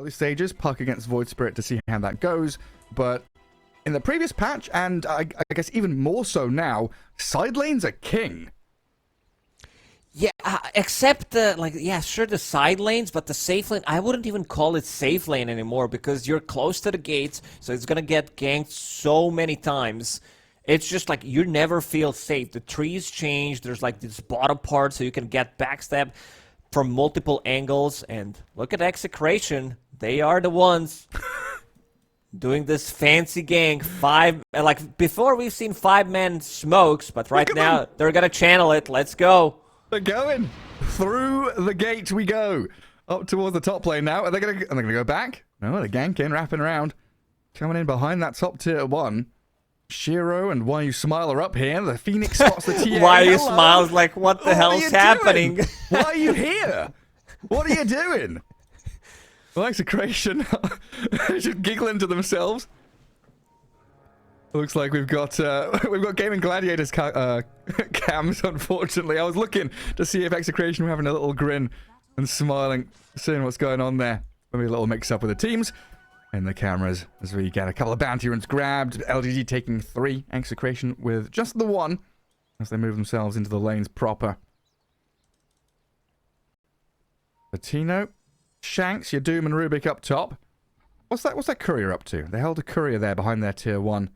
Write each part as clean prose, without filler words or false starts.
early stages, Puck against Void Spirit to see how that goes, but in the previous patch, and I guess even more so now, side lanes are king. Yeah, except, sure, the side lanes, but the safe lane, I wouldn't even call it safe lane anymore because you're close to the gates, so it's gonna get ganked so many times. It's just like you never feel safe. The trees change, there's like this bottom part so you can get backstabbed from multiple angles, and look at Execration. They are the ones doing this fancy gank. Before we've seen 5-man smokes, but right now they're gonna channel it. Let's go. They're going. Through the gate we go. Up towards the top lane now. Are they gonna go back? No, they're ganking, wrapping around. Coming in behind that top tier 1. Shiro and Why You Smile are up here. The Phoenix spots the TA. Why You Smile's like, what the hell's happening? Why are you here? What are you doing? Well, Execration just giggling to themselves. Looks like we've got Gaming Gladiators cams, unfortunately. I was looking to see if Execration were having a little grin and smiling, seeing what's going on there. Maybe a little mix-up with the teams and the cameras as we get a couple of bounty runs grabbed. LGD taking 3, Execration with just the 1 as they move themselves into the lanes proper. Latino, Shanks, your Doom and Rubik up top. What's that courier up to? They held a courier there behind their tier 1.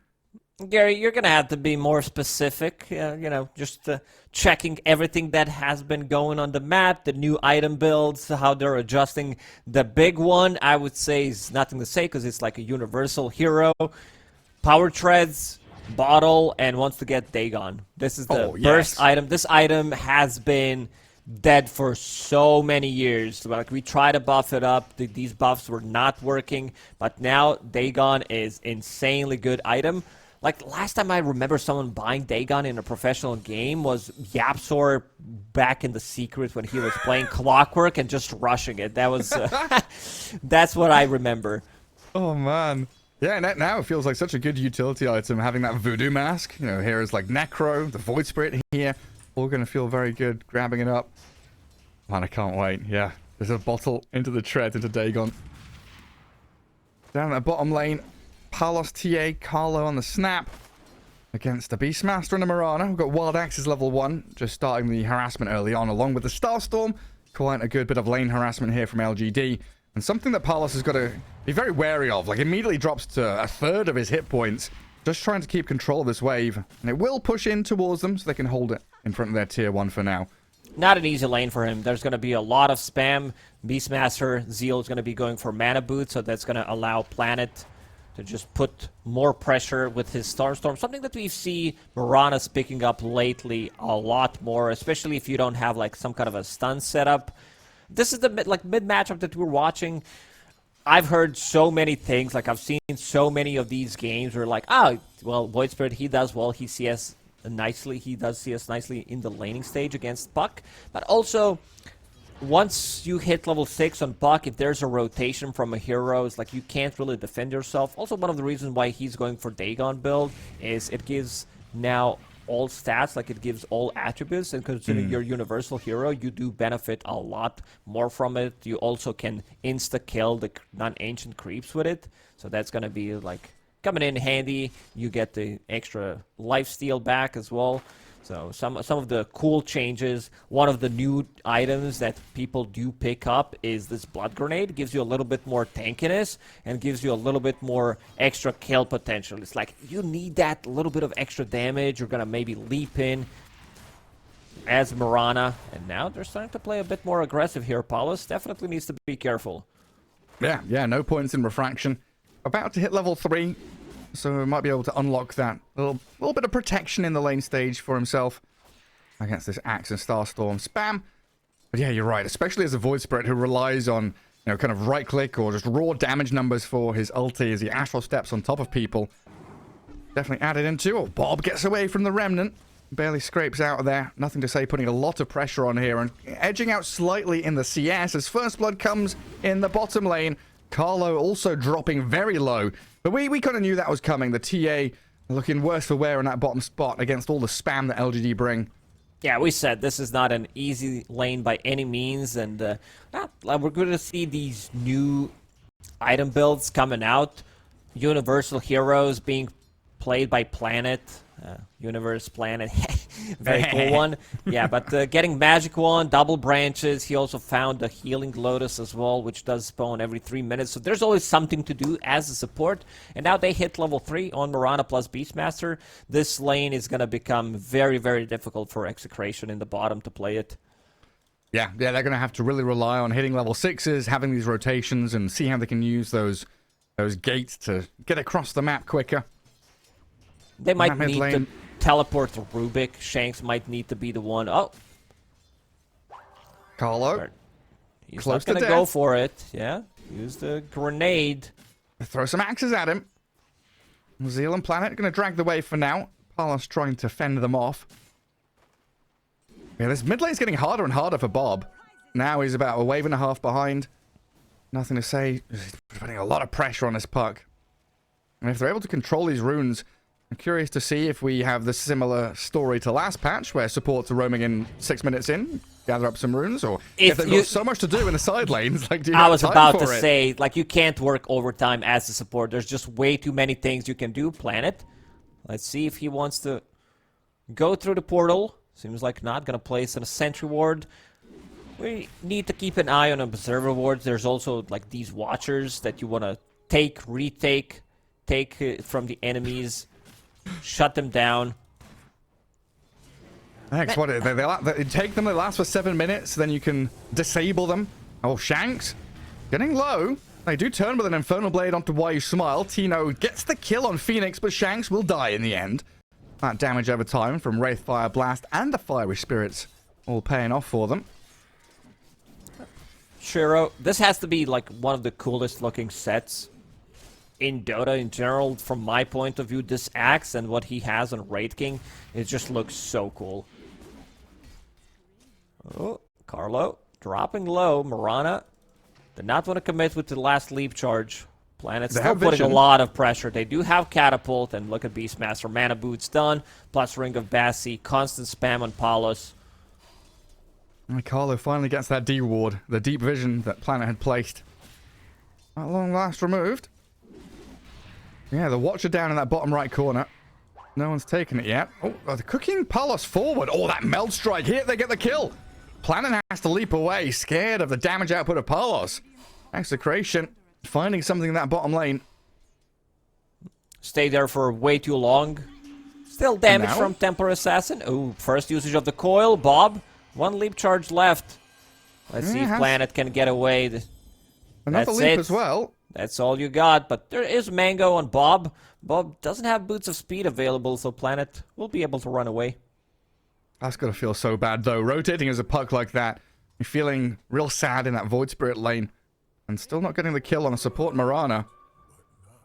Gary, you're going to have to be more specific, just checking everything that has been going on the map, the new item builds, how they're adjusting. The big one, I would say, is nothing to say because it's like a universal hero. Power Treads, Bottle, and wants to get Dagon. This is the burst item. This item has been dead for so many years. Like, we tried to buff it up. These buffs were not working, but now Dagon is insanely good item. Like, last time I remember someone buying Dagon in a professional game was Yapsor back in the Secret when he was playing Clockwork and just rushing it. That was that's what I remember. Oh, man. Yeah, now it feels like such a good utility item, having that Voodoo Mask. You know, here is like Necro, the Void Spirit here. All going to feel very good grabbing it up. Man, I can't wait. Yeah, there's a bottle into the tread, into Dagon. Down that bottom lane, Palos, TA, Carlo on the snap against the Beastmaster and a Mirana. We've got Wild Axe's level 1, just starting the harassment early on, along with the Starstorm. Quite a good bit of lane harassment here from LGD. And something that Palos has got to be very wary of. Like, immediately drops to a third of his hit points. Just trying to keep control of this wave. And it will push in towards them so they can hold it in front of their tier 1 for now. Not an easy lane for him. There's going to be a lot of spam. Beastmaster, Zeal is going to be going for mana boot, so that's going to allow Planet to just put more pressure with his Starstorm. Something that we see Mirana's picking up lately a lot more, especially if you don't have like some kind of a stun setup. This is the mid matchup that we're watching. I've heard so many things, like I've seen so many of these games where like, oh, well, Void Spirit, he does well, he CS nicely, he does CS nicely in the laning stage against Puck, but also once you hit level 6 on Puck, if there's a rotation from a hero, it's like you can't really defend yourself. Also, one of the reasons why he's going for Dagon build is it gives now all stats, like it gives all attributes, and considering you're universal hero, you do benefit a lot more from it. You also can insta-kill the non-ancient creeps with it, so that's going to be like coming in handy. You get the extra lifesteal back as well. So some of the cool changes. One of the new items that people do pick up is this Blood Grenade. It gives you a little bit more tankiness and gives you a little bit more extra kill potential. It's like you need that little bit of extra damage. You're going to maybe leap in as Mirana. And now they're starting to play a bit more aggressive here. Paulus definitely needs to be careful. Yeah, no points in refraction. About to hit level 3. So he might be able to unlock that little bit of protection in the lane stage for himself against this Axe and Starstorm spam. But yeah, you're right, especially as a Void Spirit who relies on, you know, kind of right click or just raw damage numbers for his ulti as he astral steps on top of people. Definitely added into. Oh, Bob gets away from the Remnant. Barely scrapes out of there. Nothing to say, putting a lot of pressure on here and edging out slightly in the CS as First Blood comes in the bottom lane. Carlo also dropping very low. But we kind of knew that was coming. The TA looking worse for wear in that bottom spot against all the spam that LGD bring. Yeah, we said this is not an easy lane by any means. And we're going to see these new item builds coming out. Universal Heroes being played by Planet. Universe Planet. Very cool one. Yeah, but getting Magic Wand, double branches. He also found the Healing Lotus as well, which does spawn every 3 minutes. So there's always something to do as a support. And now they hit level 3 on Mirana plus Beastmaster. This lane is going to become very, very difficult for Execration in the bottom to play it. Yeah, they're going to have to really rely on hitting level 6s, having these rotations, and see how they can use those gates to get across the map quicker. They might need to teleport to Rubik. Shanks might need to be the one. Oh. Carlo. He's not going to go for it. Yeah. Use the grenade. Throw some axes at him. Zeal and Planet going to drag the way for now. Palos trying to fend them off. Yeah, this mid lane's getting harder and harder for Bob. Now he's about a wave and a half behind. Nothing to say. He's putting a lot of pressure on this puck. And if they're able to control these runes, I'm curious to see if we have the similar story to last patch, where supports are roaming in 6 minutes in, gather up some runes, or if they've got so much to do in the side lanes. Like, do you have time for it? I was about to say, like, you can't work overtime as a support. There's just way too many things you can do. Planet. Let's see if he wants to go through the portal. Seems like not. Gonna place in a sentry ward. We need to keep an eye on observer wards. There's also, like, these watchers that you want to take, retake, take from the enemies. Shut them down. Thanks. What they take them. They last for 7 minutes. Then you can disable them. Oh, Shanks getting low. They do turn with an Infernal Blade onto Why You Smile. Tino gets the kill on Phoenix, but Shanks will die in the end. That damage over time from Wraith Fire Blast and the Fiery Spirits all paying off for them. Shiro, this has to be like one of the coolest looking sets in Dota in general. From my point of view, this axe and what he has on Wraith King, it just looks so cool. Oh, Carlo dropping low. Mirana did not want to commit with the last leap charge. Planet's still putting a lot of pressure. They do have Catapult, and look at Beastmaster. Mana Boots done, plus Ring of Bassi, constant spam on Palos. And Carlo finally gets that D ward, the deep vision that Planet had placed. At long last removed. Yeah, the Watcher down in that bottom right corner. No one's taken it yet. Oh, they're cooking Palos forward. Oh, that Meld Strike. Here, they get the kill. Planet has to leap away, scared of the damage output of Palos. Execration finding something in that bottom lane. Stay there for way too long. Still damage from Templar Assassin. Oh, first usage of the coil. Bob, one leap charge left. Let's see if Planet can get away. Another leap as well. That's all you got, but there is Mango on Bob. Bob doesn't have Boots of Speed available, so Planet will be able to run away. That's got to feel so bad, though. Rotating as a puck like that, you're feeling real sad in that Void Spirit lane. And still not getting the kill on a support Mirana.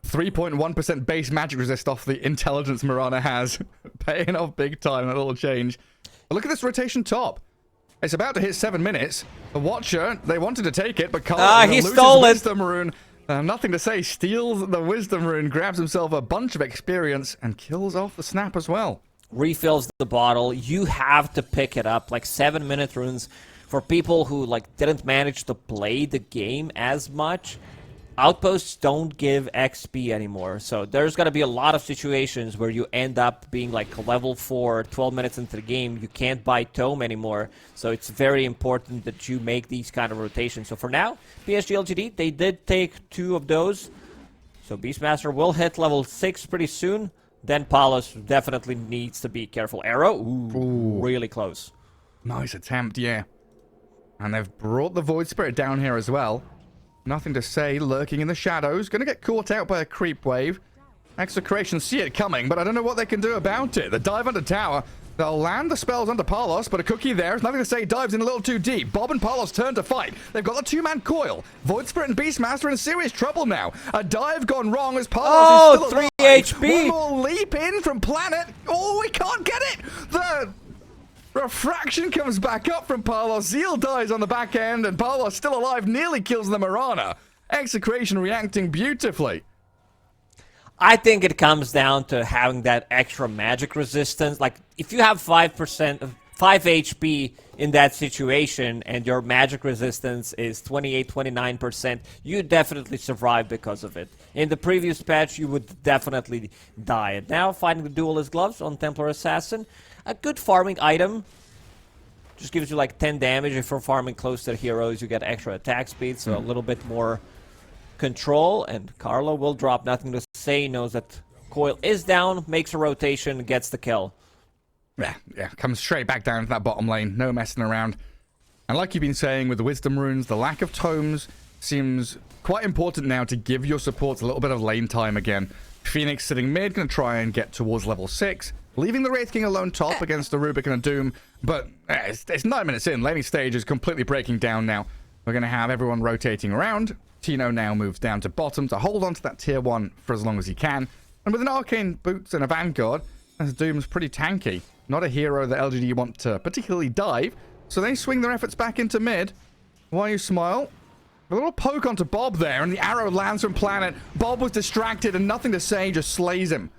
3.1% base magic resist off the intelligence Mirana has. Paying off big time, that little change. But look at this rotation top. It's about to hit 7 minutes. The Watcher, they wanted to take it, but Carl he stole it. Wisdom Rune. Nothing to say. Steals the Wisdom Rune, grabs himself a bunch of experience, and kills off the Snap as well. Refills the bottle. You have to pick it up. Like 7-minute runes. For people who like didn't manage to play the game as much, outposts don't give XP anymore. So there's going to be a lot of situations where you end up being like level 4, 12 minutes into the game. You can't buy Tome anymore. So it's very important that you make these kind of rotations. So for now, PSG.LGD, they did take 2 of those. So Beastmaster will hit level 6 pretty soon. Then Palos definitely needs to be careful. Arrow, ooh. Really close. Nice attempt, yeah. And they've brought the Void Spirit down here as well. Nothing to say, lurking in the shadows. Gonna get caught out by a creep wave. Execration see it coming, but I don't know what they can do about it. The dive under tower. They'll land the spells onto Palos, but a cookie there. Nothing to say, dives in a little too deep. Bob and Palos turn to fight. They've got the 2-man coil. Void Spirit and Beastmaster in serious trouble now. A dive gone wrong as Palos is still 3 alive. HP. One more leap in from Planet. Oh, we can't get it. The refraction comes back up from Palos. Zeal dies on the back end, and Palos, still alive, nearly kills the Mirana. Execration reacting beautifully. I think it comes down to having that extra magic resistance. Like, if you have 5%, 5 HP in that situation and your magic resistance is 28-29%, you definitely survive because of it. In the previous patch, you would definitely die. And now, finding the Duelist Gloves on Templar Assassin, a good farming item. Just gives you like 10 damage. If you're farming close to the heroes, you get extra attack speed, so a little bit more control. And Carlo will drop nothing to say, knows that Coil is down, makes a rotation, gets the kill. Yeah, comes straight back down to that bottom lane, no messing around. And like you've been saying with the Wisdom Runes, the lack of tomes seems quite important now to give your supports a little bit of lane time again. Phoenix sitting mid, going to try and get towards level 6, leaving the Wraith King alone top against the Rubik and a Doom. But it's 9 minutes in, laning stage is completely breaking down now. We're going to have everyone rotating around. Tino now moves down to bottom to hold on to that tier 1 for as long as he can. And with an Arcane Boots and a Vanguard, as Doom's pretty tanky. Not a hero that LGD want to particularly dive, so they swing their efforts back into mid. Why you smile? A little poke onto Bob there, and the arrow lands from Planet. Bob was distracted and nothing to say, just slays him.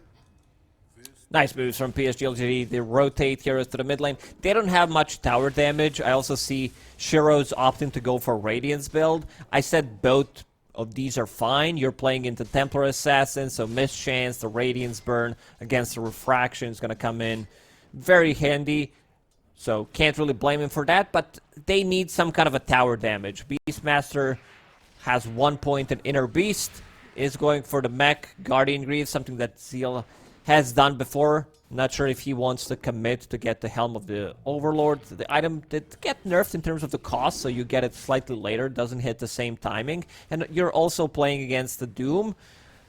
Nice moves from PSG.LGD. They rotate heroes to the mid lane. They don't have much tower damage. I also see Shiro's opting to go for Radiance build. I said both of these are fine. You're playing into Templar Assassin, so Mischance, the Radiance burn against the Refraction is going to come in. Very handy, so can't really blame him for that, but they need some kind of a tower damage. Beastmaster has 1 point, and Inner Beast is going for the mech Guardian Greaves, something that Zeal has done before. Not sure if he wants to commit to get the Helm of the Overlord. The item did get nerfed in terms of the cost, so you get it slightly later, doesn't hit the same timing, and you're also playing against the Doom.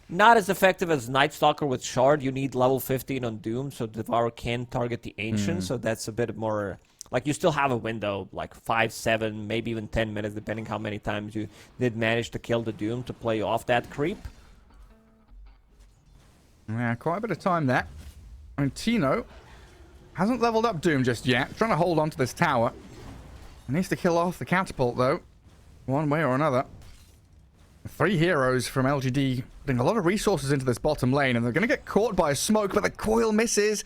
Not as effective as Night Stalker with Shard. You need level 15 on Doom, so Devour can target the Ancient, so that's a bit more... Like, you still have a window, like 5, 7, maybe even 10 minutes, depending how many times you did manage to kill the Doom to play off that creep. Yeah, quite a bit of time there. And Tino hasn't leveled up Doom just yet, trying to hold on to this tower. He needs to kill off the catapult, though, one way or another. 3 heroes from LGD putting a lot of resources into this bottom lane, and they're going to get caught by a smoke, but the coil misses.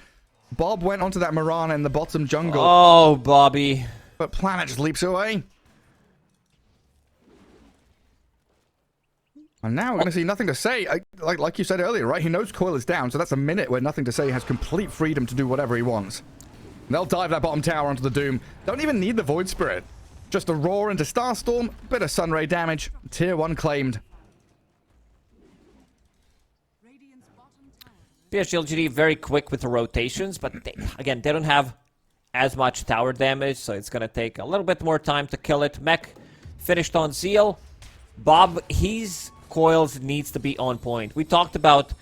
Bob went onto that Mirana in the bottom jungle. Oh, Bobby. But Planet just leaps away. And now we're going to see Nothing to Say. Like you said earlier, right? He knows coil is down, so that's a minute where Nothing to Say has complete freedom to do whatever he wants. They'll dive that bottom tower onto the Doom. Don't even need the Void Spirit. Just a roar into Starstorm, bit of Sunray damage, tier 1 claimed. PSG.LGD very quick with the rotations, but again, they don't have as much tower damage, so it's going to take a little bit more time to kill it. Mech finished on Zeal. Bob, his coils needs to be on point. We talked about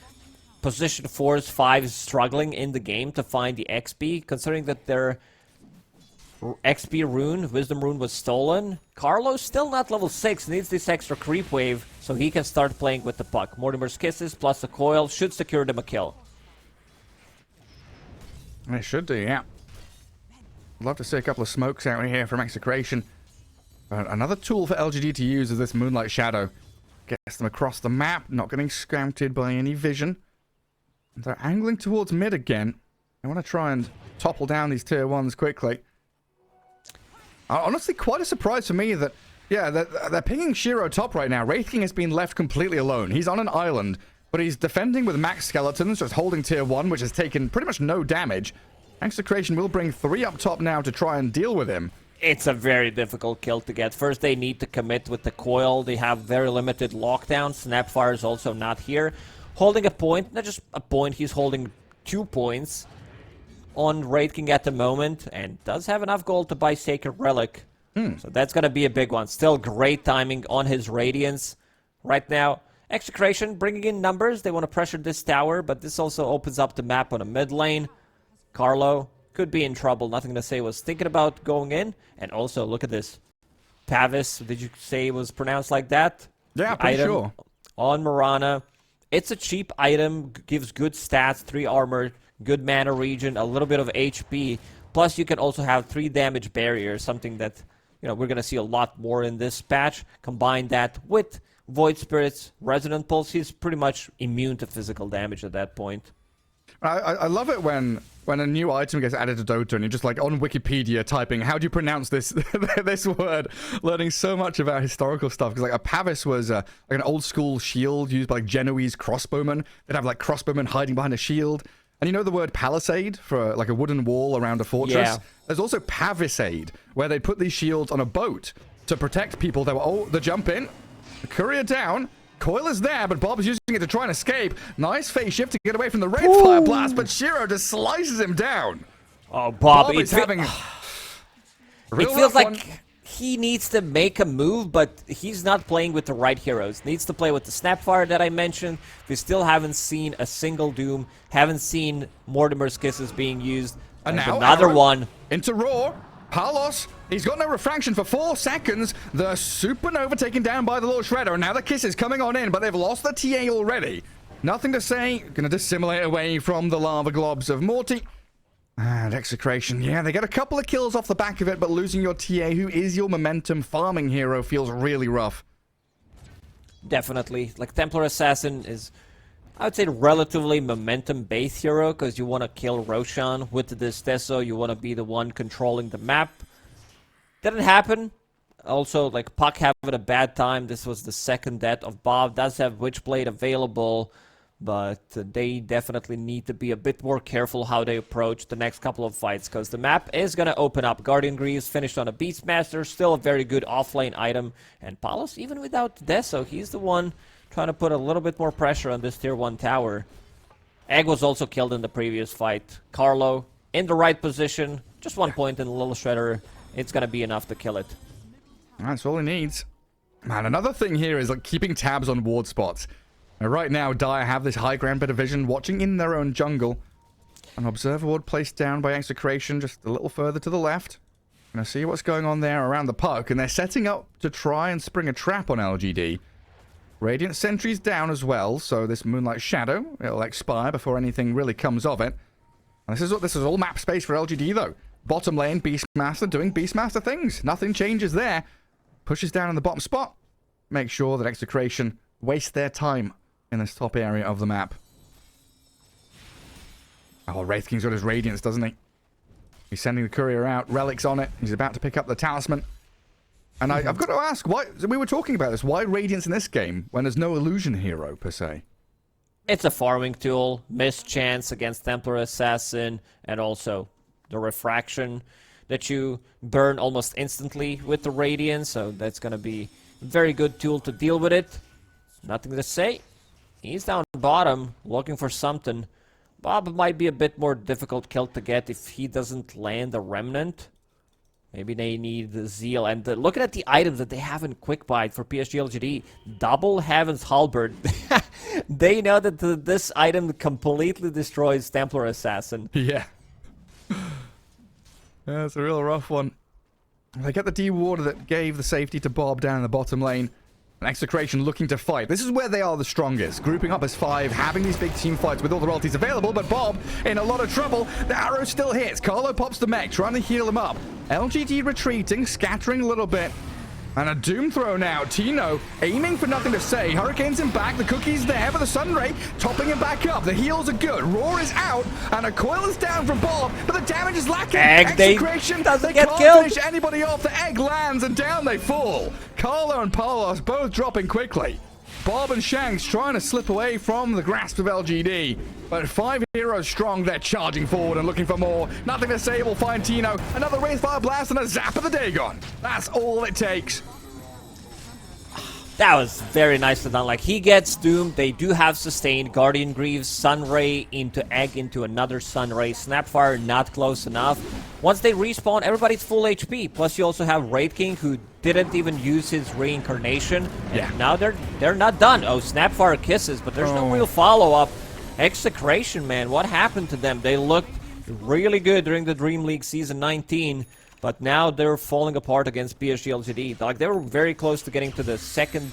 position 4s, 5s struggling in the game to find the XP, considering that their XP rune, Wisdom rune, was stolen. Carlo's still not level 6, needs this extra creep wave so he can start playing with the puck. Mortimer's Kisses plus the coil should secure them a kill. It should do, yeah. Love to see a couple of smokes out here from Execration. Another tool for LGD to use is this Moonlight Shadow. Gets them across the map, not getting scouted by any vision. They're angling towards mid again. I want to try and topple down these tier 1s quickly. Honestly, quite a surprise for me that, yeah, they're pinging Shiro top right now. Wraith King has been left completely alone. He's on an island, but he's defending with max skeletons, just holding tier 1, which has taken pretty much no damage. Execration will bring 3 up top now to try and deal with him. It's a very difficult kill to get. First, they need to commit with the coil. They have very limited lockdown. Snapfire is also not here. Holding a point, not just a point, he's holding 2 points on Wraith King at the moment, and does have enough gold to buy Sacred Relic. So that's going to be a big one. Still great timing on his Radiance right now. Execration bringing in numbers. They want to pressure this tower, but this also opens up the map on a mid lane. Carlo could be in trouble. Nothing to Say was thinking about going in. And also, look at this. Pavis, did you say it was pronounced like that? Yeah, pretty sure. On Mirana. It's a cheap item, gives good stats, 3 armor, good mana regen, a little bit of HP. Plus, you can also have 3 damage barriers, something that, you know, we're going to see a lot more in this patch. Combine that with Void Spirit's Resonant Pulse. He's pretty much immune to physical damage at that point. I love it when a new item gets added to Dota and you're just like on Wikipedia typing, how do you pronounce this this word? Learning so much about historical stuff. Because like a pavis was like an old school shield used by like Genoese crossbowmen. They'd have like crossbowmen hiding behind a shield. And you know the word palisade for like a wooden wall around a fortress? Yeah. There's also pavisade, where they put these shields on a boat to protect people that were, oh, the jump in, the courier down. Coil is there, but Bob's using it to try and escape. Nice phase shift to get away from the Wraith Fire Blast, but Shiro just slices him down. Oh, Bob is having a real it feels rough like one. he needs to make a move, but he's not playing with the right heroes. Needs to play with the Snapfire that I mentioned. We still haven't seen a single Doom. Haven't seen Mortimer's Kisses being used. And There's now another Arrow one. into Roar. Palos, he's got no refraction for 4 seconds. The Supernova taken down by the Lord Shredder. And now the Kiss is coming on in, but they've lost the TA already. Nothing to say. Gonna dissimulate away from the lava globs of Morty. And Execration. Yeah, they get a couple of kills off the back of it, but losing your TA, who is your momentum farming hero, feels really rough. Definitely. Like, Templar Assassin is, I would say, relatively momentum-based hero, because you want to kill Roshan with this Teso. You want to be the one controlling the map. Didn't happen. Also, like, Puck having a bad time. This was the second death of Bob. Does have Witchblade available, but they definitely need to be a bit more careful how they approach the next couple of fights, because the map is going to open up. Guardian Greaves finished on a Beastmaster, still a very good offlane item. And Palos, even without Deso, he's the one trying to put a little bit more pressure on this tier 1 tower. Egg was also killed in the previous fight. Carlo in the right position. Just 1 point in the Little Shredder. It's going to be enough to kill it. That's all he needs. Man, another thing here is like keeping tabs on ward spots. Now, right now, Dire have this high ground bit of vision, watching in their own jungle. An observer ward placed down by Execration just a little further to the left. Gonna see what's going on there around the puck, and they're setting up to try and spring a trap on LGD. Radiant Sentry's down as well, so this Moonlight Shadow, it'll expire before anything really comes of it. And this is all map space for LGD, though. Bottom lane, Beastmaster doing Beastmaster things. Nothing changes there. Pushes down in the bottom spot. Make sure that Execration waste their time in this top area of the map. Oh, Wraith King's got his Radiance, doesn't he? He's sending the courier out. Relic's on it. He's about to pick up the Talisman. And I've got to ask, why? We were talking about this. Why Radiance in this game when there's no Illusion hero, per se? It's a farming tool. Missed chance against Templar Assassin, and also the refraction that you burn almost instantly with the Radiance, so that's going to be a very good tool to deal with it. Nothing to say. He's down bottom, looking for something. Bob might be a bit more difficult kill to get if he doesn't land a Remnant. Maybe they need the Zeal. And looking at the items that they have in Quick Bite for PSG.LGD, Double Heaven's Halberd. They know that this item completely destroys Templar Assassin. Yeah. Yeah, it's a real rough one. They get the D-Warder that gave the safety to Bob down in the bottom lane. And Execration looking to fight. This is where they are the strongest. Grouping up as 5, having these big team fights with all the royalties available, but Bob in a lot of trouble. The arrow still hits. Carlo pops the mech, trying to heal him up. LGD retreating, scattering a little bit. And a Doom throw now. Tino aiming for nothing to say. Hurricane's in back. The cookie's there for the Sunray. Topping him back up. The heals are good. Roar is out. And a coil is down from Bob. But the damage is lacking. Egg, Execration doesn't they get can't killed. finish anybody off. The egg lands and down they fall. Carlo and Palos both dropping quickly. Bob and Shanks trying to slip away from the grasp of LGD. But 5 heroes strong, they're charging forward and looking for more. Nothing to say, will find Tino. Another Wraithfire Blast and a zap of the Dagon. That's all it takes. That was very nicely done. Like, he gets doomed. They do have sustained. Guardian Greaves, Sunray into Egg into another Sunray. Snapfire not close enough. Once they respawn, everybody's full HP. Plus, you also have Wraith King, who didn't even use his reincarnation. And Yeah. now they're not done. Oh, Snapfire kisses, but there's no real follow-up. Execration, man, what happened to them? They looked really good during the Dream League Season 19. But now they're falling apart against PSG.LGD. Like, they were very close to getting to the second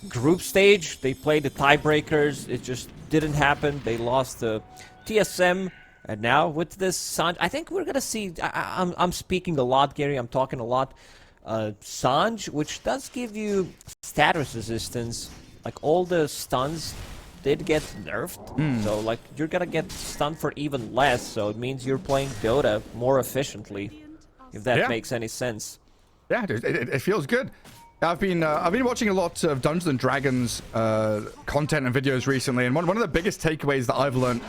group stage. They played the tiebreakers. It just didn't happen. They lost the TSM. And now with this Sanj, I think we're going to see... I'm speaking a lot, Gary. I'm talking a lot. Sanj, which does give you status resistance. Like, all the stuns did get nerfed, so like you're gonna get stunned for even less. So it means you're playing Dota more efficiently, if that makes any sense. Yeah, it feels good. I've been watching a lot of Dungeons and Dragons content and videos recently, and one of the biggest takeaways that I've learned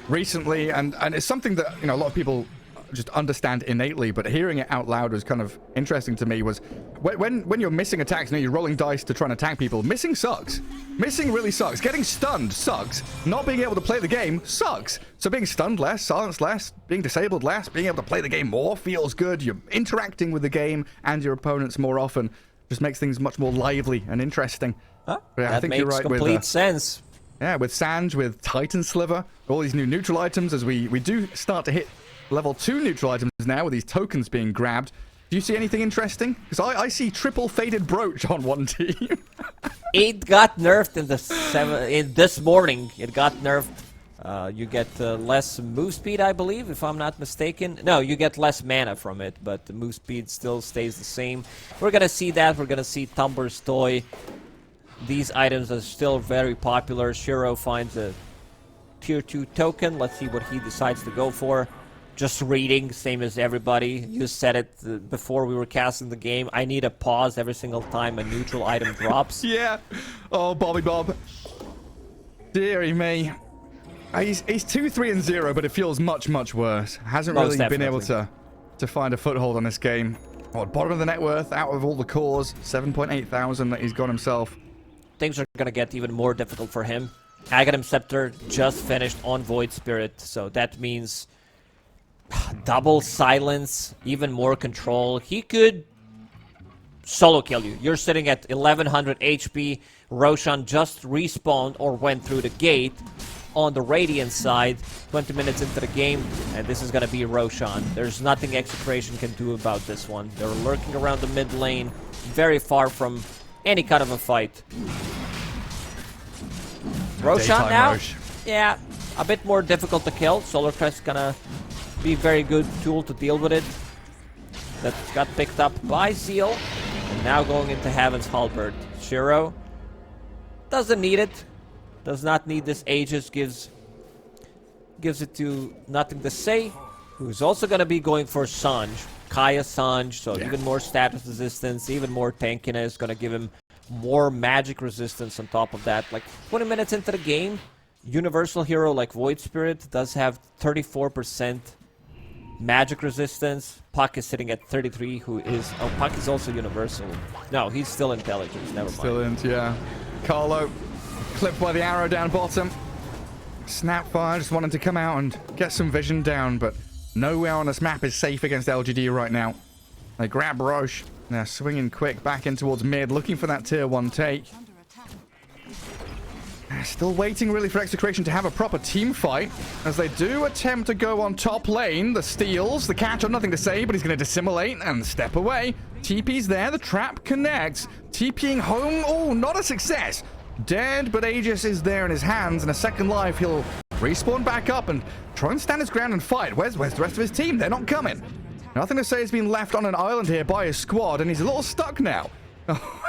recently, and it's something that a lot of people just understand innately, but hearing it out loud was kind of interesting to me, was when you're missing attacks, you're rolling dice to try and attack people, missing sucks. Missing really sucks. Getting stunned sucks. Not being able to play the game sucks. So being stunned less, silenced less, being disabled less, being able to play the game more feels good. You're interacting with the game and your opponents more often. Just makes things much more lively and interesting. Huh? Yeah, I think you're right. Complete sense. Yeah, with Sange, with Titan Sliver, all these new neutral items, as we do start to hit level 2 neutral items now with these tokens being grabbed. Do you see anything interesting? Because I see triple faded brooch on one team. It got nerfed in this morning. It got nerfed. You get less move speed, I believe, if I'm not mistaken. No, you get less mana from it, but the move speed still stays the same. We're gonna see that. We're gonna see Tumbler's Toy. These items are still very popular. Shiro finds a tier 2 token. Let's see what he decides to go for. Just reading, same as everybody. You said it before we were casting the game. I need a pause every single time a neutral item drops. Yeah. Oh, Bobby Bob. Deary me. He's 2-3-0, but it feels much, much worse. Hasn't really been able to find a foothold on this game. Oh, bottom of the net worth, out of all the cores, 7.8 thousand that he's got himself. Things are going to get even more difficult for him. Aghanim Scepter just finished on Void Spirit, so that means double silence, even more control. He could solo kill you. You're sitting at 1100 HP. Roshan just respawned or went through the gate on the Radiant side, 20 minutes into the game, and this is going to be Roshan. There's nothing Execration can do about this one. They're lurking around the mid lane, very far from any kind of a fight. Roshan now? Yeah, a bit more difficult to kill. Solar Crest gonna be a very good tool to deal with it. That got picked up by Zeal, and now going into Heaven's Halberd. Shiro doesn't need it. Does not need this Aegis. Gives it to Nothing to Say, who's also going to be going for Sange. Kaya Sange, so even more status resistance, even more tankiness. Going to give him more magic resistance on top of that. Like 20 minutes into the game, universal hero like Void Spirit does have 34% magic resistance. Puck is sitting at 33, who is... Oh, Puck is also universal. No, he's still intelligence, never mind. Still in, yeah. Carlo, clipped by the arrow down bottom. Snapfire just wanting to come out and get some vision down, but nowhere on this map is safe against LGD right now. They grab Roche. They're swinging quick back in towards mid, looking for that tier 1 take. Still waiting really for Execration to have a proper team fight, as they do attempt to go on top lane. The steals, the catch on Nothing to Say, but he's going to dissimulate and step away. TP's there, the trap connects. TPing home, oh, not a success. Dead, but Aegis is there in his hands. In a second life, he'll respawn back up and try and stand his ground and fight. Where's the rest of his team? They're not coming. Nothing to Say has been left on an island here by his squad, and he's a little stuck now.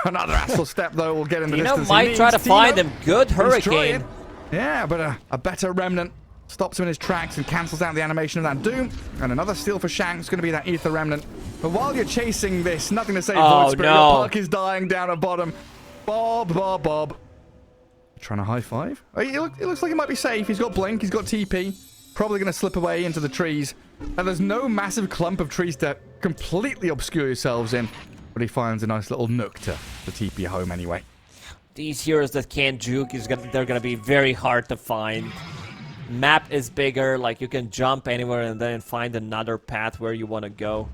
Another astral step, though, will get in the distance. Tino might try to find him. Good Hurricane. Yeah, but a better Remnant stops him in his tracks and cancels out the animation of that Doom. And another steal for Shanks, going to be that Ether Remnant. But while you're chasing this, Nothing to Say, Void Spirit, your Puck is dying down at bottom. Bob. Trying to high five? It looks like he might be safe. He's got Blink, he's got TP. Probably going to slip away into the trees. And there's no massive clump of trees to completely obscure yourselves in. But he finds a nice little nook to TP home anyway. These heroes that can't juke, they're going to be very hard to find. Map is bigger, like you can jump anywhere and then find another path where you want to go.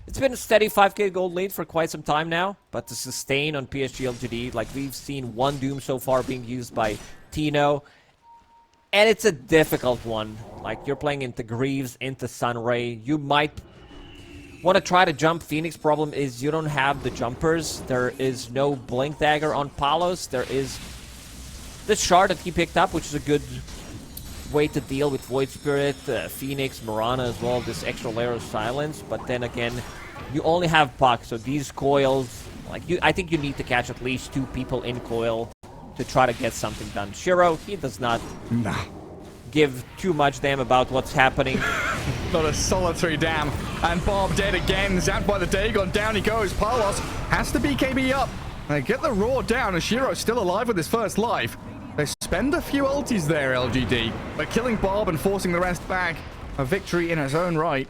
It's been a steady 5k gold lead for quite some time now, but to sustain on PSG.LGD, like we've seen one Doom so far being used by Tino, and it's a difficult one. Like you're playing into Greaves, into Sunray, you might want to try to jump Phoenix. Problem is you don't have the jumpers. There is no Blink Dagger on Palos. There is this shard that he picked up, which is a good way to deal with Void Spirit, Phoenix, Mirana as well, this extra layer of silence. But then again, you only have Puck, so these coils, like I think you need to catch at least 2 people in coil to try to get something done. Shiro, he does not give too much damn about what's happening. Not a solitary damn. And Bob dead again. Zapped by the Dagon. Down he goes. Palos has to BKB up. They get the Roar down, and Shiro's still alive with his first life. They spend a few ultis there, LGD, but killing Bob and forcing the rest back. A victory in its own right.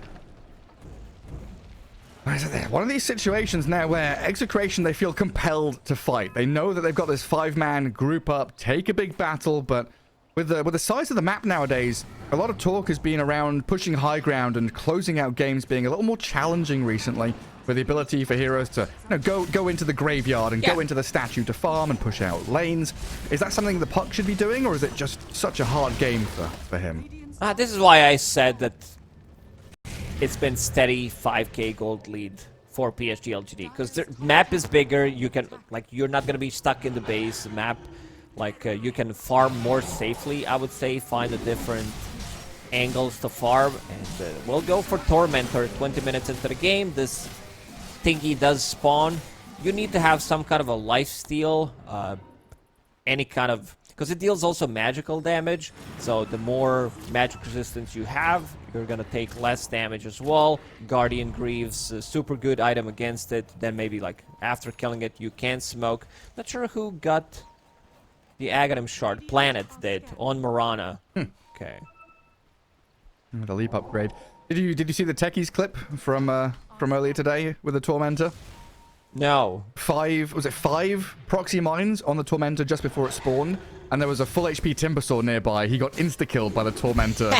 One of these situations now where Execration, they feel compelled to fight. They know that they've got this 5-man group up, take a big battle, but with the size of the map nowadays, a lot of talk has been around pushing high ground and closing out games being a little more challenging recently, with the ability for heroes to go into the graveyard and go into the statue to farm and push out lanes. Is that something the Puck should be doing, or is it just such a hard game for him? This is why I said that it's been steady 5k gold lead for PSG.LGD, because the map is bigger. You can, like, you're not going to be stuck in the base map. Like, you can farm more safely, I would say, find the different angles to farm. And we'll go for Tormentor 20 minutes into the game. This thingy does spawn. You need to have some kind of a lifesteal, any kind of, because it deals also magical damage. So the more magic resistance you have, you're gonna take less damage as well. Guardian Greaves, a super good item against it. Then maybe like after killing it, you can smoke. Not sure who got the Aghanim shard. Planet did on Marana. Okay. The leap upgrade. Did you see the techies clip from earlier today with the Tormentor? No. 5 proxy mines on the Tormentor just before it spawned, and there was a full HP Timbersaw nearby. He got insta-killed by the Tormentor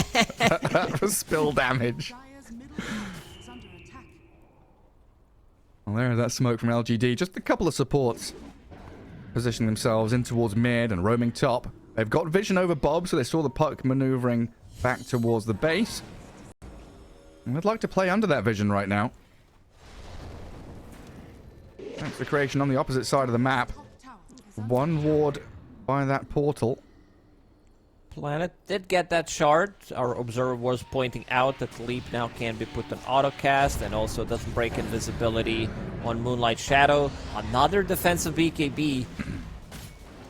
for spill damage. Well, there's that smoke from LGD. Just a couple of supports positioning themselves in towards mid and roaming top. They've got vision over Bob, so they saw the Puck maneuvering back towards the base. And I'd like to play under that vision right now. Execration on the opposite side of the map. One ward by that portal. Planet did get that shard. Our observer was pointing out that Leap now can be put on autocast and also doesn't break invisibility on Moonlight Shadow. Another defensive BKB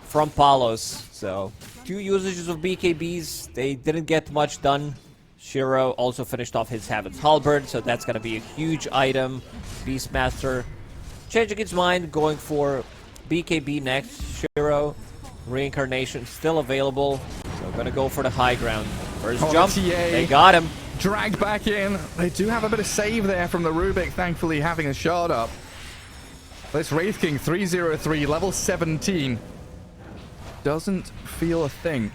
from Palos. So 2 usages of BKBs. They didn't get much done. Shiro also finished off his Heaven's Halberd, so that's going to be a huge item. Beastmaster changing his mind, going for BKB next. Shiro, Reincarnation still available, so going to go for the high ground. First jump, they got him. Dragged back in. They do have a bit of save there from the Rubik, thankfully having a shard up. This Wraith King 303, level 17. Doesn't feel a thing.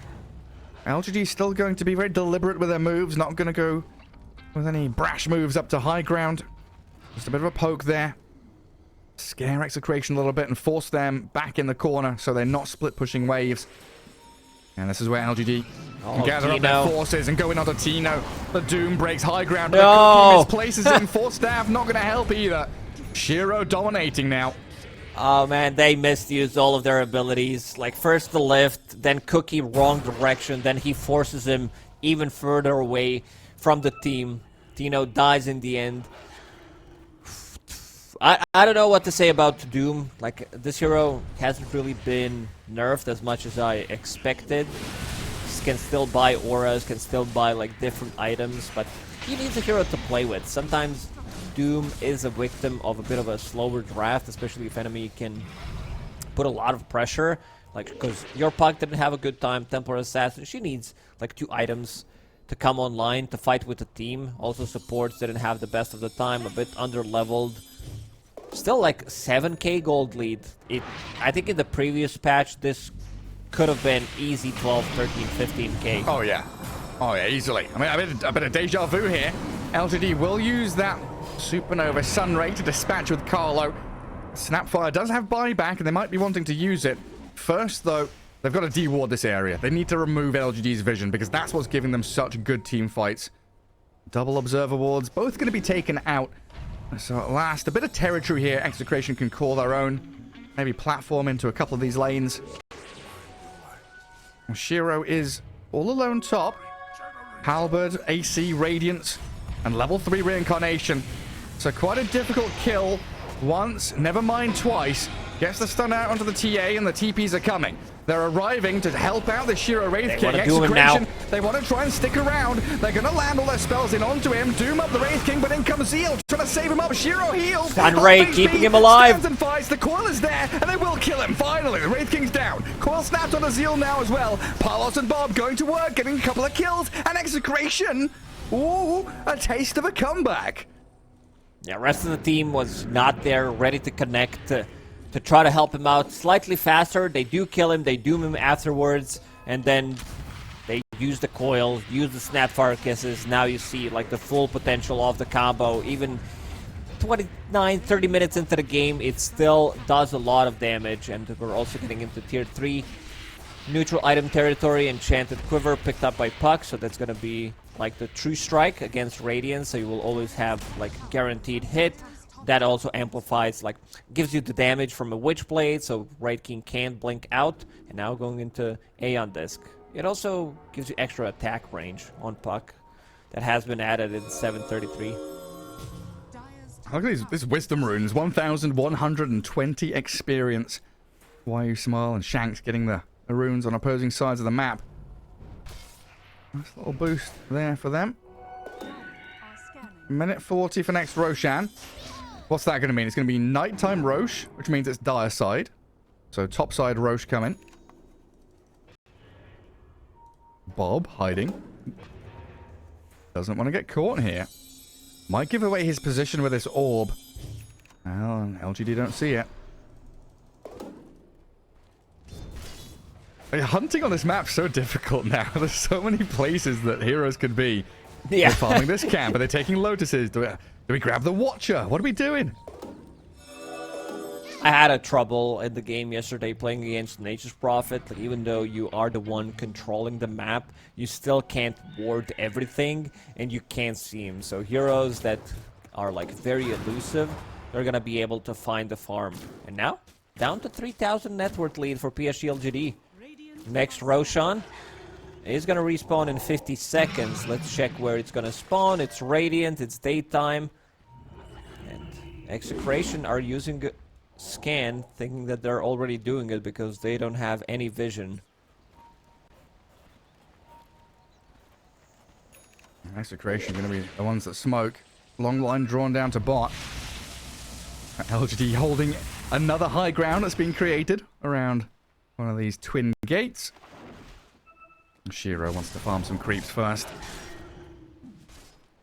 LGD still going to be very deliberate with their moves, not going to go with any brash moves up to high ground. Just a bit of a poke there. Scare Execration a little bit and force them back in the corner so they're not split pushing waves. And this is where LGD can gather up their forces and go in onto Tino. The Doom breaks high ground. No! Misplaces him. Force staff not going to help either. Shiro dominating now. Oh man, they misused all of their abilities. Like first the lift, then Cookie wrong direction, then he forces him even further away from the team. Tino dies in the end. I don't know what to say about Doom. Like, this hero hasn't really been nerfed as much as I expected. Can still buy auras, can still buy like different items, but he needs a hero to play with. Sometimes Doom is a victim of a bit of a slower draft, especially if enemy can put a lot of pressure. Like, because your Puck didn't have a good time, Templar Assassin, she needs like 2 items to come online to fight with the team. Also supports didn't have the best of the time, a bit under-leveled. Still like 7k gold lead. I think in the previous patch this could have been easy 12, 13, 15k. Oh yeah. Oh yeah, easily. I mean, a bit of deja vu here. LGD will use that Supernova Sunray to dispatch with Carlo. Snapfire does have buyback and they might be wanting to use it. First though, they've got to de-ward this area. They need to remove LGD's vision because that's what's giving them such good team fights. Double observer wards, both going to be taken out. So at last, a bit of territory here. Execration can call their own. Maybe platform into a couple of these lanes. Shiro is all alone top. Halberd, AC, Radiance, and level 3 Reincarnation. So quite a difficult kill once, never mind twice. Gets the stun out onto the TA and the TPs are coming. They're arriving to help out the Shiro Wraith King. wanna do him now. They want to try and stick around. They're going to land all their spells in onto him, doom up the Wraith King, but in comes Zeal, trying to save him up. Shiro heals. Stun Ray, keeping him alive. Stands and fights. The coil is there, and they will kill him. Finally, the Wraith King's down. Coil snapped on the Zeal now as well. Palos and Bob going to work, getting a couple of kills, and Execration. Ooh, a taste of a comeback. Yeah, rest of the team was not there, ready to connect, to try to help him out slightly faster. They do kill him, they doom him afterwards, and then they use the coil, use the Snapfire Kisses. Now you see like the full potential of the combo. Even 29, 30 minutes into the game, it still does a lot of damage, and we're also getting into tier 3. Neutral item territory, Enchanted Quiver picked up by Puck, so that's gonna be like the True Strike against Radiant, so you will always have like guaranteed hit. That also amplifies, like, gives you the damage from a Witchblade, so Wraith King can't blink out. And now going into Aeon Disc. It also gives you extra attack range on Puck. That has been added in 733. Look at these Wisdom runes, 1,120 experience. Why You Smile and Shanks getting the runes on opposing sides of the map. Nice little boost there for them. Minute 40 for next Roshan. What's that going to mean? It's going to be nighttime Rosh, which means it's dire side. So top side Rosh coming. Bob hiding. Doesn't want to get caught here. Might give away his position with this orb. Well, LGD don't see it. Hunting on this map's so difficult now. There's so many places that heroes could be. Yeah. They're farming this camp, but they're taking lotuses. Do we grab the Watcher? What are we doing? I had a trouble in the game yesterday playing against Nature's Prophet. Like, even though you are the one controlling the map, you still can't ward everything, and you can't see him. So heroes that are like very elusive, they're gonna be able to find the farm. And now, down to 3,000 net worth lead for PSG.LGD. Next Roshan is going to respawn in 50 seconds. Let's check where it's going to spawn. It's Radiant, it's daytime. And Execration are using scan, thinking that they're already doing it because they don't have any vision. Execration going to be the ones that smoke. Long line drawn down to bot. LGD holding another high ground that's been created around one of these twin gates. Shiro wants to farm some creeps first.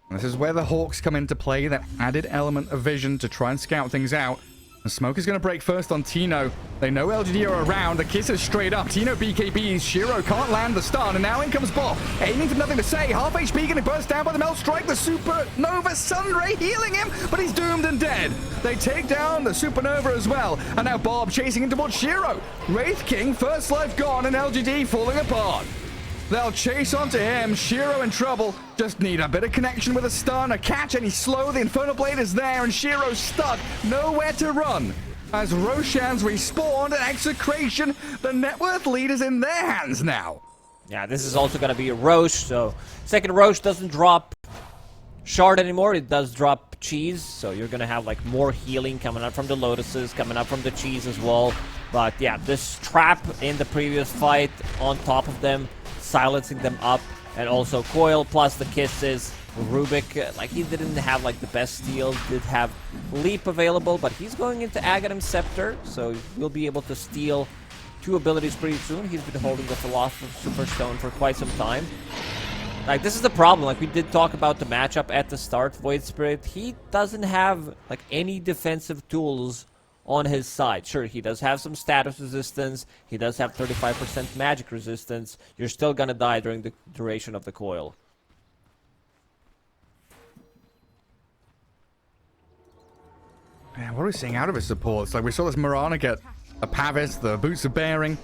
And this is where the Hawks come into play, that added element of vision to try and scout things out. The smoke is going to break first on Tino. They know LGD are around. The kiss is straight up. Tino BKBs. Shiro can't land the stun. And now in comes Bob. Aiming for nothing to say. Half HP getting burst down by the Melt Strike. The Supernova Sunray healing him. But he's doomed and dead. They take down the Supernova as well. And now Bob chasing in towards Shiro. Wraith King, first life gone. And LGD falling apart. They'll chase onto him. Shiro in trouble. Just need a bit of connection with a stun, a catch, and he's slow. The Infernal Blade is there, and Shiro's stuck. Nowhere to run. As Roshan's respawned, and Execration, the net worth lead is in their hands now. Yeah, this is also going to be a Roche, so second Roche doesn't drop Shard anymore. It does drop Cheese, so you're going to have like more healing coming up from the Lotuses, coming up from the Cheese as well. But yeah, this trap in the previous fight on top of them, silencing them up, and also Coil plus the kisses. Rubik, like, he didn't have like the best steal, did have Leap available, but he's going into Aghanim Scepter, so we'll be able to steal 2 abilities pretty soon. He's been holding the Philosopher's Super Stone for quite some time. Like, this is the problem. Like, we did talk about the matchup at the start. Void Spirit, he doesn't have like any defensive tools on his side. Sure, he does have some status resistance. He does have 35% magic resistance. You're still gonna die during the duration of the coil. Man, what are we seeing out of his supports? Like, we saw this Mirana get a Pavis, the Boots of Bearing,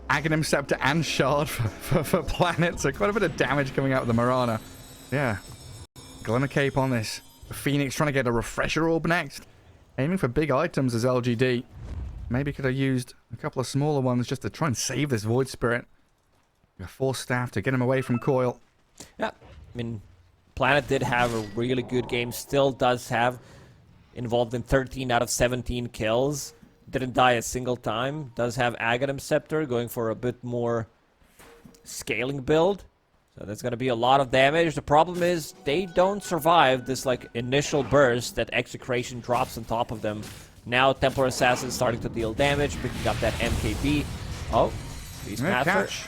Aghanim Scepter, and Shard for Planet. So quite a bit of damage coming out of the Mirana. Yeah. Glimmer Cape on this. Phoenix trying to get a Refresher Orb next. Aiming for big items as LGD. Maybe could have used a couple of smaller ones just to try and save this Void Spirit. A Force Staff to get him away from Coil. Yeah, I mean, Planet did have a really good game. Still does have involved in 13 out of 17 kills. didn't die a single time. Does have Aghanim Scepter, going for a bit more scaling build. So that's going to be a lot of damage. The problem is they don't survive this like initial burst that Execration drops on top of them. Now Templar Assassin starting to deal damage, picking up that MKB. Oh, Beastmaster. Catch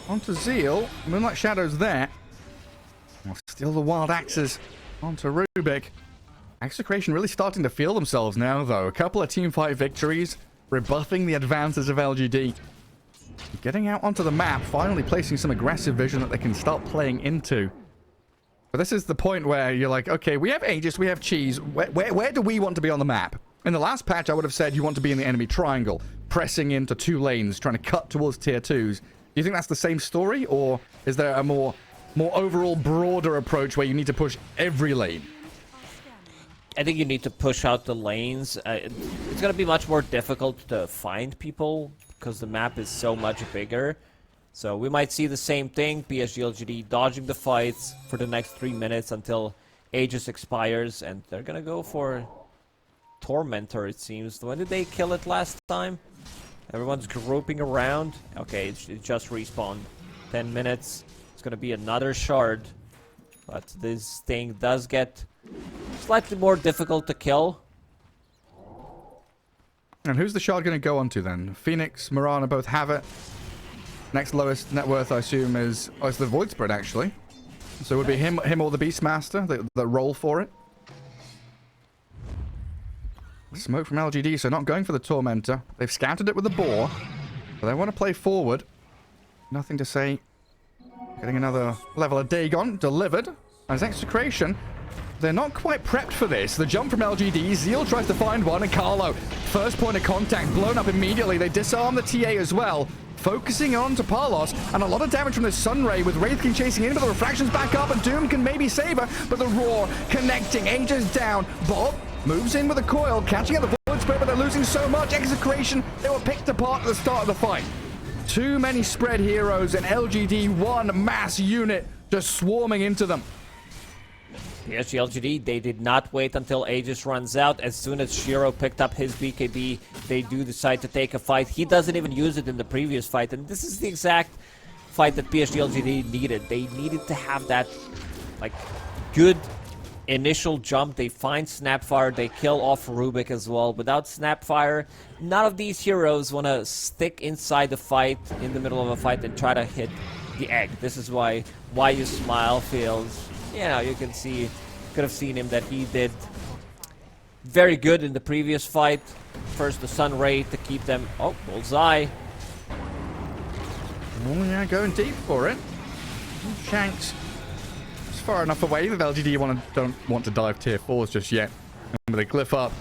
onto Zeal. Moonlight Shadow's there. Well, still the Wild Axes onto Rubik. Execration really starting to feel themselves now, though. A couple of teamfight victories, rebuffing the advances of LGD. Getting out onto the map, finally placing some aggressive vision that they can start playing into. But this is the point where you're like, okay, we have Aegis, we have Cheese. Where do we want to be on the map? In the last patch, I would have said you want to be in the enemy triangle, pressing into 2 lanes, trying to cut towards tier 2s. Do you think that's the same story, or is there a more overall, broader approach where you need to push every lane? I think you need to push out the lanes. It's going to be much more difficult to find people because the map is so much bigger. So we might see the same thing. PSG.LGD dodging the fights for the next 3 minutes until Aegis expires. And they're going to go for Tormentor, it seems. When did they kill it last time? Everyone's grouping around. Okay, it just respawned. 10 minutes. It's going to be another shard. But this thing does get slightly more difficult to kill. And who's the shard going to go onto then? Phoenix, Mirana both have it. Next lowest net worth, I assume, is... Oh, it's the Void Spirit, actually. So it would be him or the Beastmaster that roll for it. Smoke from LGD, so not going for the Tormentor. They've scouted it with the Boar. But they want to play forward. Nothing to say. Getting another level of Dagon delivered. As Execration, they're not quite prepped for this. The jump from LGD, Zeal tries to find one, and Carlo, first point of contact, blown up immediately. They disarm the TA as well. Focusing on to Parlos, and a lot of damage from the Sunray with Wraith King chasing in, but the Refraction's back up, and Doom can maybe save her, but the Roar connecting, Aegis down. Bob moves in with a coil, catching at the Void Spirit, but they're losing so much. Execration, they were picked apart at the start of the fight. Too many spread heroes, and LGD, one mass unit just swarming into them. PSG.LGD, they did not wait until Aegis runs out. As soon as Shiro picked up his BKB, they do decide to take a fight. He doesn't even use it in the previous fight, and this is the exact fight that PSG.LGD needed. They needed to have that, like, good initial jump. They find Snapfire, they kill off Rubik as well. Without Snapfire, none of these heroes want to stick inside the fight, in the middle of a fight, and try to hit the egg. This is why you smile feels... You know, you can see, could have seen him that he did very good in the previous fight. First the Sun Ray to keep them... Oh, bullseye. Oh yeah, going deep for it. Shanks. It's far enough away that LGD don't want to dive tier 4s just yet. Remember, they glyph up.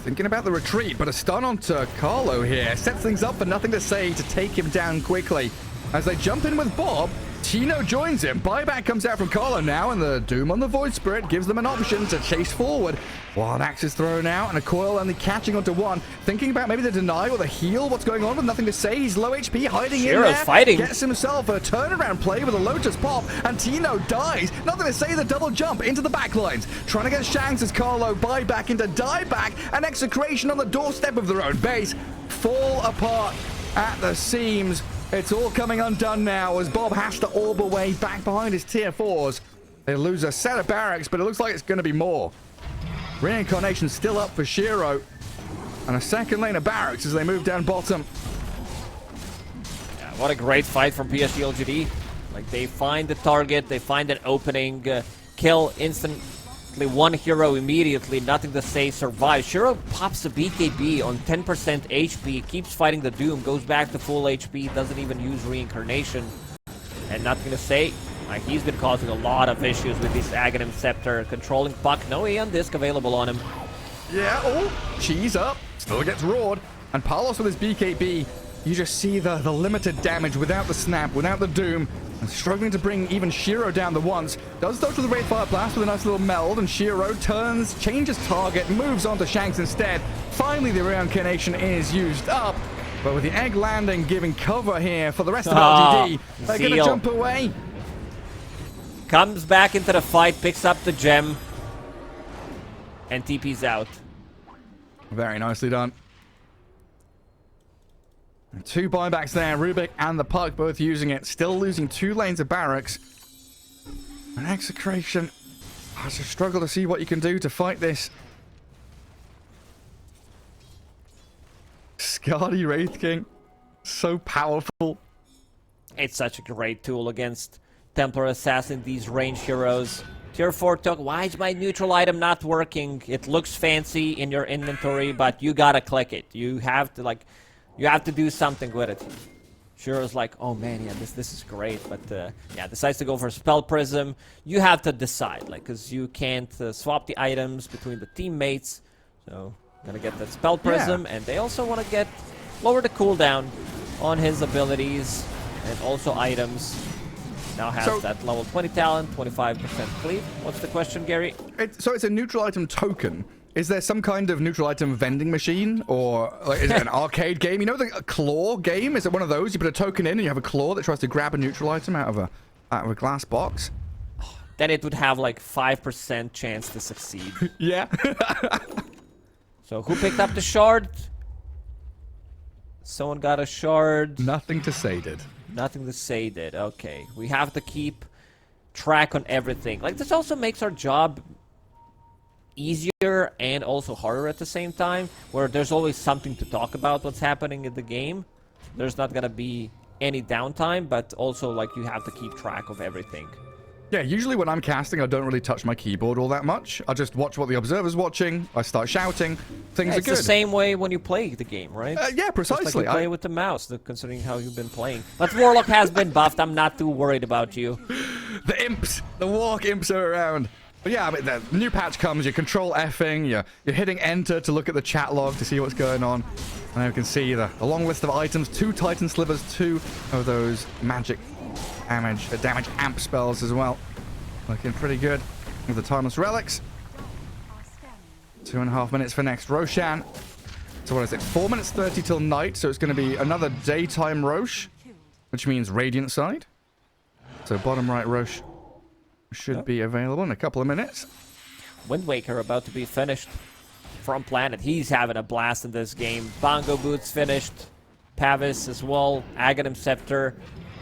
Thinking about the retreat, but a stun onto Carlo here. Sets things up for nothing to say to take him down quickly. As they jump in with Bob, Tino joins him. Buyback comes out from Carlo now, and the Doom on the Void Spirit gives them an option to chase forward. Wild Axe is thrown out, and a coil only catching onto one. Thinking about maybe the deny or the heal. What's going on with nothing to say. He's low HP, hiding in there. Fighting. Gets himself a turnaround play with a Lotus pop, and Tino dies. Nothing to say, the double jump into the backlines. Trying to get Shanks as Carlo buyback into dieback, and Execration on the doorstep of their own base. Fall apart at the seams. It's all coming undone now as Bob has to orb away back behind his tier 4s. They lose a set of barracks, but it looks like it's going to be more. Reincarnation still up for Shiro. And a second lane of barracks as they move down bottom. Yeah, what a great fight from PSG.LGD. Like, they find the target, they find an opening, kill instantly one hero immediately, nothing to say, survive. Shiro pops a BKB on 10% HP, keeps fighting the Doom, goes back to full HP, doesn't even use Reincarnation. And nothing to say, he's been causing a lot of issues with this Aghanim Scepter, controlling puck, no Aeon Disc available on him. Yeah, oh, cheese up, still gets roared. And Palos with his BKB, you just see the limited damage without the snap, without the Doom. And struggling to bring even Shiro down the once. Does dodge with the Wraithfire Blast with a nice little meld, and Shiro turns, changes target, moves on to Shanks instead. Finally, the Reincarnation is used up. But with the egg landing, giving cover here for the rest of LGD. They're going to jump away. Comes back into the fight, picks up the gem, and TP's out. Very nicely done. 2 buybacks there. Rubik and the Puck both using it. Still losing 2 lanes of barracks. And Execration has to struggle to see what you can do to fight this. Skadi Wraith King. So powerful. It's such a great tool against Templar Assassin, these range heroes. Tier 4 token. Why is my neutral item not working? It looks fancy in your inventory, but you gotta click it. You have to, like, you have to do something with it. Shiro's like, oh man, yeah, this is great, but yeah, decides to go for Spell Prism. You have to decide, like, because you can't swap the items between the teammates. So, gonna get that Spell Prism, and they also want to lower the cooldown on his abilities and also items. Now has that level 20 talent, 25% cleave. What's the question, Gary? So it's a neutral item token. Is there some kind of neutral item vending machine? Or like, is it an arcade game? You know the claw game? Is it one of those? You put a token in and you have a claw that tries to grab a neutral item out of a glass box? Then it would have like 5% chance to succeed. Yeah. So who picked up the shard? Someone got a shard. Nothing to say did. Nothing to say did. Okay. We have to keep track on everything. Like, this also makes our job easier and also harder at the same time, where there's always something to talk about what's happening in the game. There's not gonna be any downtime, but also, like, you have to keep track of everything. Yeah, usually when I'm casting, I don't really touch my keyboard all that much. I just watch what the observer's watching. I start shouting. Things are good. It's the same way when you play the game, right? Yeah, precisely. Just like you play with the mouse, considering how you've been playing. But Warlock has been buffed. I'm not too worried about you. The imps, the walk imps are around. But yeah, I mean, the new patch comes, you control F'ing, you're hitting enter to look at the chat log to see what's going on. And you can see the long list of items, 2 Titan Slivers, 2 of those magic damage amp spells as well. Looking pretty good with the Timeless Relics. 2.5 minutes for next Roshan. So what is it, 4 minutes 30 till night, so it's going to be another daytime Rosh, which means Radiant side. So bottom right Rosh should be available in a couple of minutes. Wind Waker about to be finished from Planet. He's having a blast in this game. Bongo Boots finished. Pavis as well. Aghanim Scepter.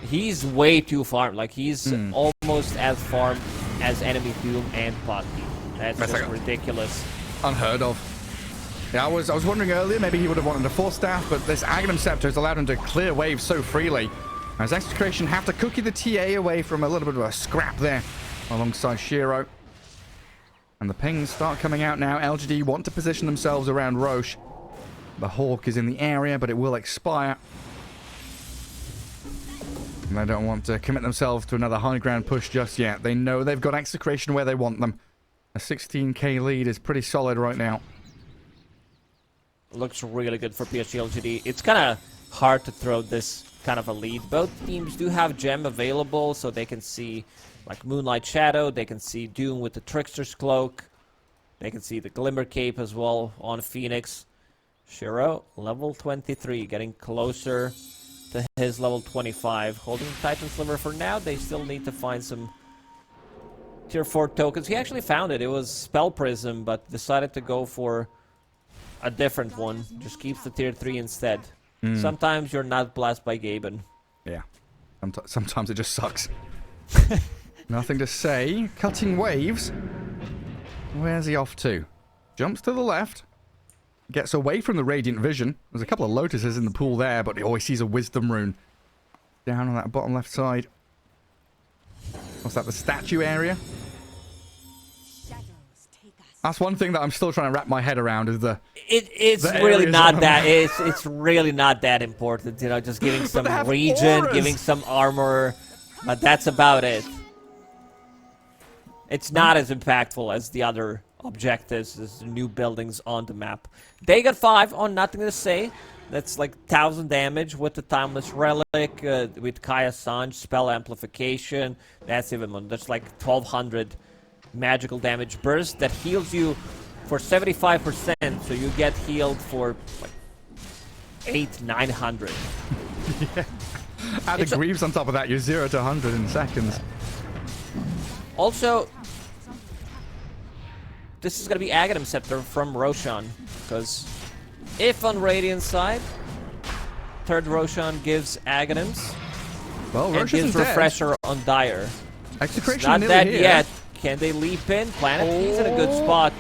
He's way too farmed. Like, he's almost as farmed as Enemy Doom and Potty. That's just like ridiculous. Unheard of. Yeah, I was wondering earlier, maybe he would have wanted a 4-staff, but this Aghanim Scepter has allowed him to clear waves so freely. As Execration have to cookie the TA away from a little bit of a scrap there alongside Shiro. And the pings start coming out now. LGD want to position themselves around Roche. The Hawk is in the area, but it will expire. And they don't want to commit themselves to another high ground push just yet. They know they've got Execration where they want them. A 16k lead is pretty solid right now. Looks really good for PSG.LGD. It's kind of hard to throw this kind of a lead. Both teams do have gem available, so they can see like Moonlight Shadow, they can see Doom with the Trickster's Cloak, they can see the Glimmer Cape as well on Phoenix. Shiro, level 23, getting closer to his level 25. Holding Titan Sliver for now. They still need to find some tier 4 tokens. He actually found it. It was Spell Prism, but decided to go for a different one. Just keeps the tier 3 instead. Sometimes you're not blessed by Gaben. Yeah. Sometimes it just sucks. Nothing to say. Cutting waves. Where's he off to? Jumps to the left. Gets away from the Radiant Vision. There's a couple of Lotuses in the pool there, but he always sees a Wisdom Rune. Down on that bottom left side. What's that, the statue area? That's one thing that I'm still trying to wrap my head around is it's really not that it's really not that important, you know, just giving some regen, auras. giving some armor, but that's about it. It's not as impactful as the other objectives, as the new buildings on the map. They got 5 on Nothing to Say. That's like 1000 damage with the Timeless Relic, with Kaya Sanj, Spell Amplification. That's even more. That's like 1200 magical damage burst that heals you for 75%, so you get healed for like 800-900. Yeah. Add the Greaves on top of that, you're 0 to 100 in seconds. Also, this is going to be Aghanim Scepter from Roshan, because if on Radiant side, third Roshan gives Aghanims. Well, And Rosh gives isn't dead. Refresher on Dire. Execration Not nearly dead here. yet. Can they leap in? Planet, he's in a good spot.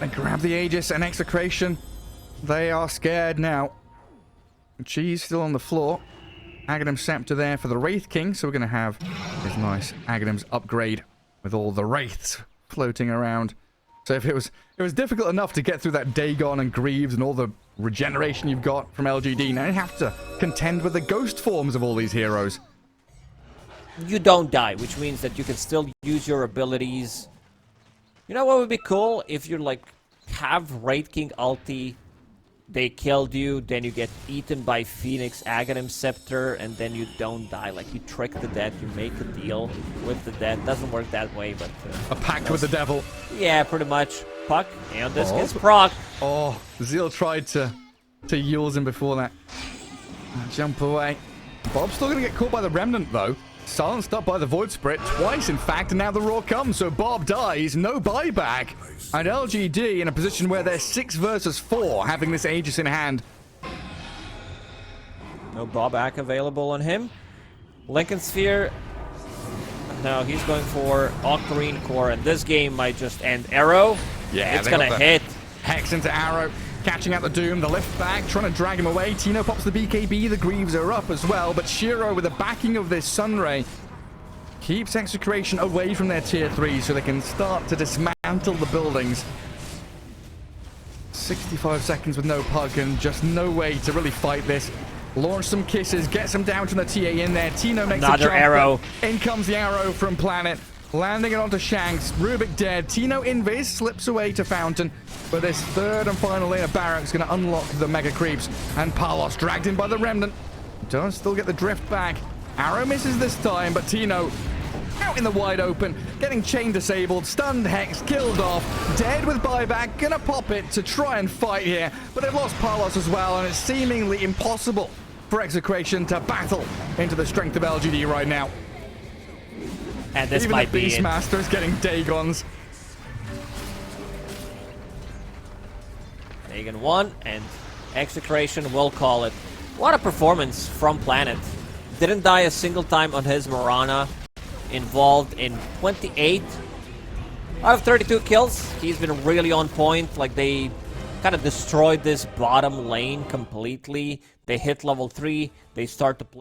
They grab the Aegis and Execration. They are scared now. Cheese still on the floor. Aghanim Scepter there for the Wraith King, so we're going to have his nice Aghanim's upgrade with all the Wraiths floating around. So if it was difficult enough to get through that Dagon and Greaves and all the regeneration you've got from LGD, now you have to contend with the ghost forms of all these heroes. You don't die, which means that you can still use your abilities. You know what would be cool? If you like have Wraith King ulti, they killed you, then you get eaten by Phoenix, Aghanim Scepter, and then you don't die. Like, you trick the dead, you make a deal with the dead. Doesn't work that way, but... A pact with the devil. Yeah, pretty much. Puck, and this Oh. gets proc. Oh, Zeal tried to use him before that. Jump away. Bob's still going to get caught by the Remnant, though. Silenced up by the Void Spirit twice, in fact, and now the Roar comes, so Bob dies, no buyback. And LGD in a position where they're 6 versus 4, having this Aegis in hand. No buyback available on him. Lincoln Sphere. No, he's going for Octarine Core, and this game might just end. Arrow. Yeah, it's they gonna got the hit. Hex into Arrow, catching out the Doom, the lift back, trying to drag him away. Tino pops the BKB, the Greaves are up as well, but Shiro, with the backing of this Sunray, keeps Execration away from their tier 3 so they can start to dismantle the buildings. 65 seconds with no puck and just no way to really fight this. Launch some kisses, get some down to the TA in there. Tino makes Another a jump. arrow. In comes the arrow from Planet. Landing it onto Shanks. Rubik dead. Tino invis slips away to Fountain. But this third and final lane of Barracks going to unlock the Mega Creeps. And Palos dragged in by the Remnant. Does still get the drift back. Arrow misses this time, but Tino out in the wide open. Getting chain disabled. Stunned Hex. Killed off. Dead with buyback. Gonna pop it to try and fight here. But they've lost Palos as well. And it's seemingly impossible for Execration to battle into the strength of LGD right now. And this Even might the be it. Beastmaster is getting Dagons. Dagon 1, and Execration will call it. What a performance from Planet. Didn't die a single time on his Mirana. Involved in 28 out of 32 kills. He's been really on point. Like, they kind of destroyed this bottom lane completely. They hit level 3. They start to play.